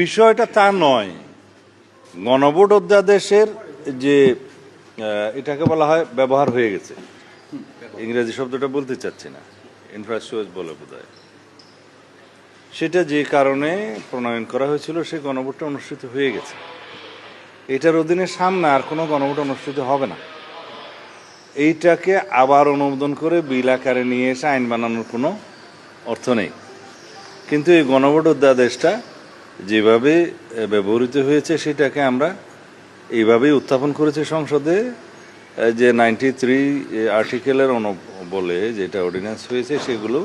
বিষয়টা তা নয়। গণভোট অধ্যাদেশের যে এটাকে বলা হয় ব্যবহার হয়ে গেছে, ইংরেজি শব্দটা বলতে চাচ্ছি না, ইনফ্রাস্ট্রাকচার বলে বোধহয়, সেটা যে কারণে প্রণয়ন করা হয়েছিল সেই গণভোটটা অনুষ্ঠিত হয়ে গেছে। এটার অধীনে সামনে আর কোনো গণভোট অনুষ্ঠিত হবে না। এইটাকে আবার অনুমোদন করে বিল আকারে নিয়ে এসে আইন বানানোর কোনো অর্থ নেই। কিন্তু এই গণভোট অধ্যাদেশটা যেভাবে ব্যবহৃত হয়েছে সেটাকে আমরা এইভাবেই উত্থাপন করেছি সংসদে, যে 93 আর্টিকেলের বলে যেটা অর্ডিন্যান্স হয়েছে সেগুলো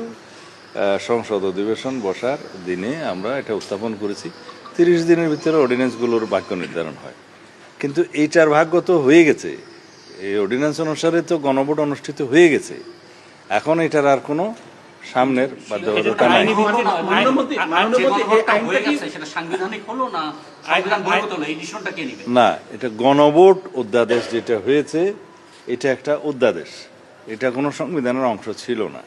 সংসদ অধিবেশন বসার দিনে আমরা এটা উত্থাপন করেছি। 30 দিনের ভিতরে অর্ডিন্যান্সগুলোর বাক্য নির্ধারণ হয়। কিন্তু এইটার ভাগ্য তো হয়ে গেছে, এই অর্ডিন্যান্স অনুসারে তো গণভোট অনুষ্ঠিত হয়ে গেছে। এখন এটার আর কোনো সামনের বাধ্যবাধকতা নাই। না, এটা গণভোট অধ্যাদেশ যেটা হয়েছে এটা একটা অধ্যাদেশ, এটা কোনো সংবিধানের অংশ ছিল না।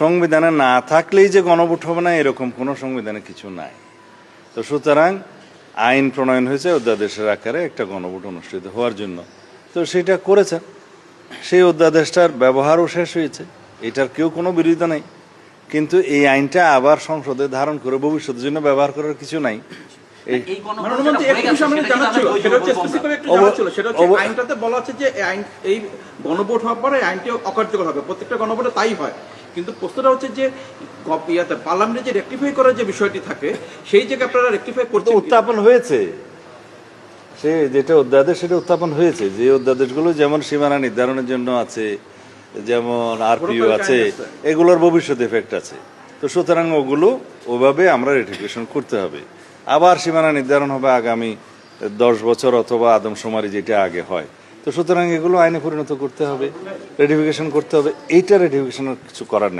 সংবিধানে না থাকলেই যে গণভোট হবে না এরকম কোনো সংবিধানে কিছু নাই। তো সুতরাং আইন প্রণয়ন হয়েছে অধ্যাদেশের আকারে একটা গণভোট অনুষ্ঠিত হওয়ার জন্য, তো সেটা করেছেন। সেই অধ্যাদেশটার ব্যবহারও শেষ হয়েছে, এটার কেউ কোনো বিরোধিতা নেই। কিন্তু এই আইনটা আবার সংসদে ধারণ করে ভবিষ্যতের জন্য ব্যবহার করার কিছু নাই। গণভোট হওয়ার পরে আইনটি অকার্যকর হবে, প্রত্যেকটা গণভোটে তাই হয়। কিন্তু প্রশ্নটা হচ্ছে যে পার্লামেন্টে যে রেকটিফাই করার যে বিষয়টি থাকে সেই জায়গায় আপনারা রেকটিফাই করতে উত্থাপন হয়েছে, সে যেটা অধ্যাদেশ সেটা উত্থাপন হয়েছে। যে অধ্যাদেশগুলো যেমন সীমানা নির্ধারণের জন্য আছে, যেমন আরপিও আছে, এগুলোর ভবিষ্যৎ এফেক্ট আছে। তো সুতরাং ওগুলো ওভাবে আমরা রেটিফিকেশন করতে হবে। আবার সীমানা নির্ধারণ হবে আগামী 10 বছর অথবা আদমশুমারি যেটা আগে হয়। তো সুতরাং এগুলো আইনে পরিণত করতে হবে, রেটিফিকেশন করতে হবে। এইটা রেটিফিকেশনের কিছু করার নেই।